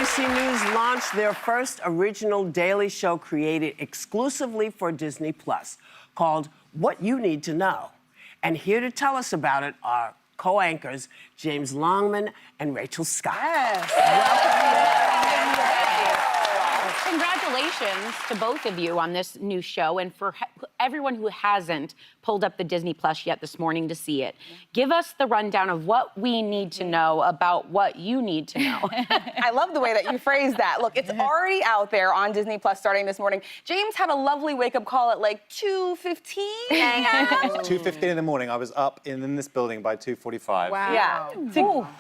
ABC News launched their first original daily show created exclusively for Disney Plus, called What You Need to Know. And here to tell us about it are co-anchors James Longman and Rachel Scott. Yes. Congratulations to both of you on this new show, and for everyone who hasn't pulled up the Disney Plus yet this morning to see it. Give us the rundown of what we need to know about what you need to know. I love the way that you phrased that. Look, it's already out there on Disney Plus starting this morning. James had a lovely wake-up call at like 2:15 a.m. 2:15 in the morning. I was up in this building by 2:45. Wow. Yeah,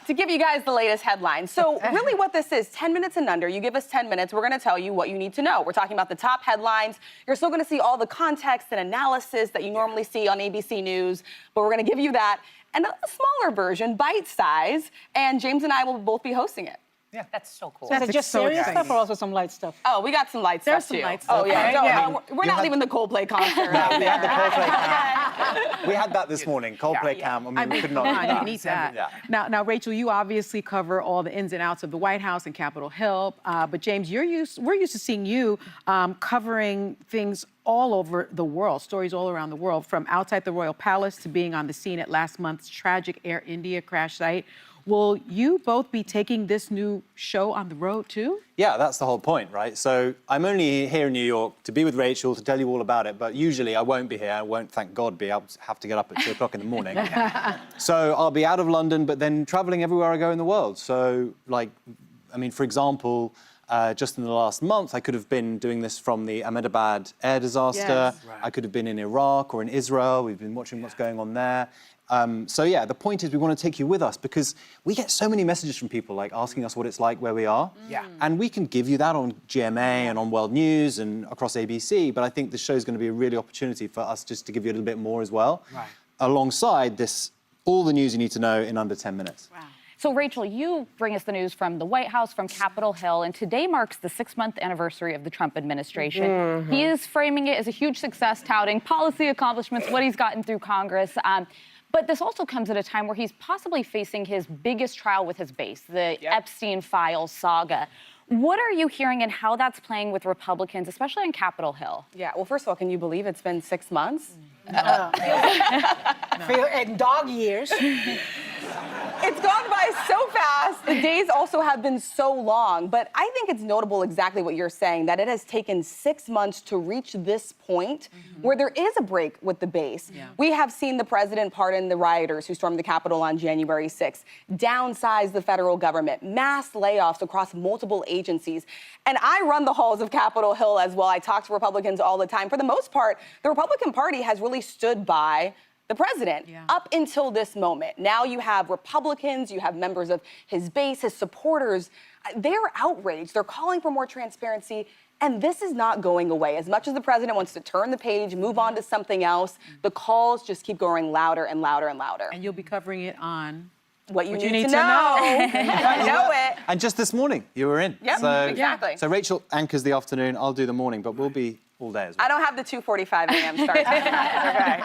to give you guys the latest headlines. So really what this is, 10 minutes and under, you give us 10 minutes, we're gonna tell you what you need to know. We're talking about the top headlines. You're still gonna see all the context and analysis that you normally see on ABC News, but we're gonna give you that and a smaller version, bite size, and James and I will both be hosting it. Yeah. That's so cool. So is it just serious stuff or also some light stuff? Oh, we got some light There's stuff some too. light stuff. Oh yeah, Okay. we're not leaving the Coldplay concert. We had the Coldplay cam. We had that this morning, Coldplay cam. I mean, we could not Come do on, that. you need that. Yeah. Now, Rachel, you obviously cover all the ins and outs of the White House and Capitol Hill, but James, we're used to seeing you covering things all over the world, stories all around the world, from outside the Royal Palace to being on the scene at last month's tragic Air India crash site. Will you both be taking this new show on the road too? Yeah, that's the whole point, right? So I'm only here in New York to be with Rachel, to tell you all about it, but usually I won't be here. I won't, thank God, be able to have to get up at 2 o'clock in the morning. So I'll be out of London, but then traveling everywhere I go in the world. So, like, I mean, for example, just in the last month, I could have been doing this from the Ahmedabad air disaster. Yes. I could have been in Iraq or in Israel. We've been watching what's going on there. So yeah, the point is we want to take you with us because we get so many messages from people like asking us what it's like where we are. Yeah. And we can give you that on GMA and on World News and across ABC, but I think the show is going to be a really opportunity for us just to give you a little bit more as well. Right. Alongside this, all the news you need to know in under 10 minutes. Wow. So, Rachel, you bring us the news from the White House, from Capitol Hill, and today marks the 6-month anniversary of the Trump administration. He is framing it as a huge success, touting policy accomplishments, what he's gotten through Congress. But this also comes at a time where he's possibly facing his biggest trial with his base, the Epstein files saga. What are you hearing and how that's playing with Republicans, especially on Capitol Hill? Yeah, well, first of all, can you believe it's been 6 months? In dog years. It's gone by so fast. The days also have been so long. But I think it's notable exactly what you're saying, that it has taken 6 months to reach this point where there is a break with the base. Yeah. We have seen the president pardon the rioters who stormed the Capitol on January 6th, downsize the federal government, mass layoffs across multiple agencies. And I run the halls of Capitol Hill as well. I talk to Republicans all the time. For the most part, the Republican Party has really stood by the president up until this moment. Now you have Republicans, you have members of his base, his supporters. They're outraged. They're calling for more transparency. And this is not going away. As much as the president wants to turn the page, move on to something else, the calls just keep growing louder and louder and louder. And you'll be covering it on What you need to know. I know it. And just this morning, you were in. Yep, So, exactly. So Rachel anchors the afternoon, I'll do the morning, but we'll be all day as well. I don't have the 2:45 a.m. start time.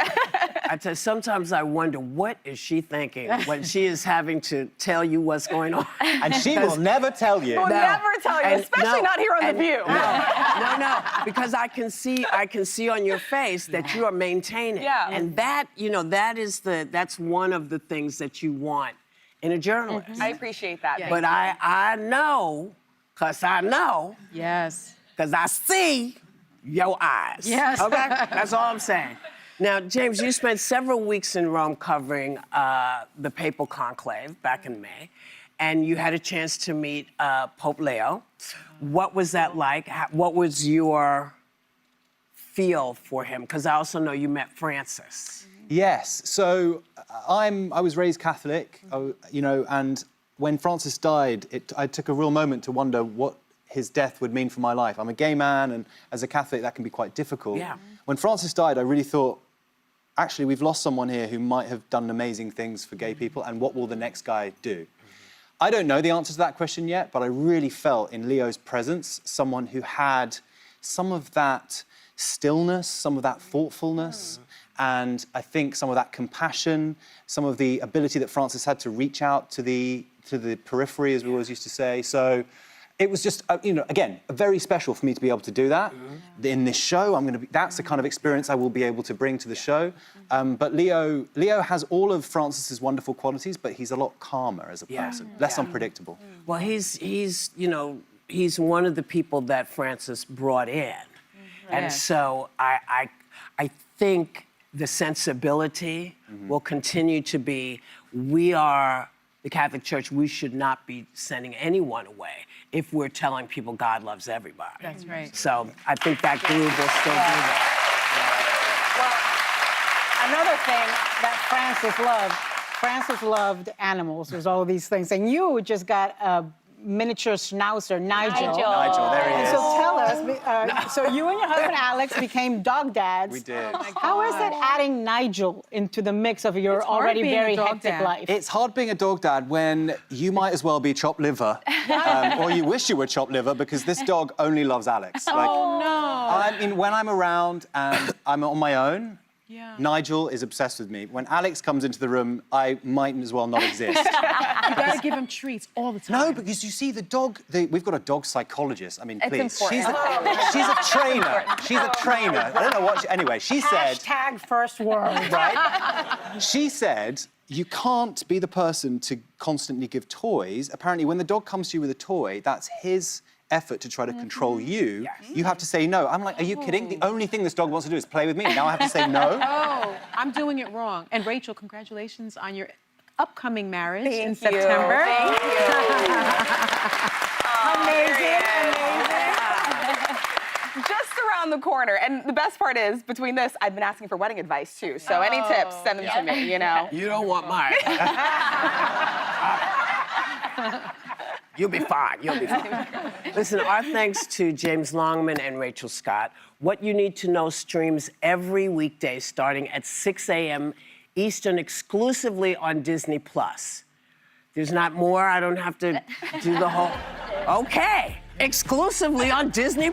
I tell you, sometimes I wonder, what is she thinking when she is having to tell you what's going on? And she will never tell you. We'll never tell you, And especially not here on The View. No, because I can see on your face that you are maintaining. Yeah. And that, that's one of the things that you want in a journalist. I appreciate that. But I know, because Yes. I see your eyes. Yes. Okay? That's all I'm saying. Now, James, you spent several weeks in Rome covering the papal conclave back in May, and you had a chance to meet Pope Leo. What was that like? What was your feel for him? Because I also know you met Francis. Yes, so I was raised Catholic, and when Francis died, I took a real moment to wonder what his death would mean for my life. I'm a gay man, and as a Catholic, that can be quite difficult. Yeah. When Francis died, I really thought, actually, we've lost someone here who might have done amazing things for gay people, and what will the next guy do? I don't know the answer to that question yet, but I really felt in Leo's presence someone who had some of that stillness, some of that thoughtfulness, and I think some of that compassion, some of the ability that Francis had to reach out to the periphery, as we always used to say. So it was just, again, very special for me to be able to do that. In this show, that's the kind of experience I will be able to bring to the show. But Leo has all of Francis's wonderful qualities, but he's a lot calmer as a person, less unpredictable. Well, he's one of the people that Francis brought in. And so I think the sensibility will continue to be, we are the Catholic Church, we should not be sending anyone away if we're telling people God loves everybody. That's right. So I think that groove will still be there. Well, another thing that Francis loved animals, was all of these things. And you just got a miniature schnauzer, Nigel. Nigel, there he And is. so tell us, so you and your husband Alex became dog dads. We did. How is it adding Nigel into the mix of your hard already being a very dog hectic dad. life? It's hard being a dog dad when you might as well be chopped liver, or you wish you were chopped liver, because this dog only loves Alex. Oh, no. I mean, when I'm around and I'm on my own, Yeah. Nigel is obsessed with me. When Alex comes into the room, I might as well not exist. You gotta give him treats all the time. No, because you see, we've got a dog psychologist. I mean, It's please. important. She's a trainer. She's a trainer. I don't know what anyway, she said, Hashtag first word. right? She said, you can't be the person to constantly give toys. Apparently, when the dog comes to you with a toy, that's his effort to try to control you. You have to say no. I'm like, are you kidding? The only thing this dog wants to do is play with me. Now I have to say no? Oh, I'm doing it wrong. And Rachel, congratulations on your upcoming marriage in Thank you. September. Thank you. Amazing, amazing. Just around the corner. And the best part is, between this, I've been asking for wedding advice too. So any tips, send them to me, you know. You don't want mine. You'll be fine. You'll be fine. Listen, our thanks to James Longman and Rachel Scott. What You Need to Know streams every weekday starting at 6 a.m. Eastern, exclusively on Disney+. There's not more? I don't have to do the whole... Okay, exclusively on Disney+.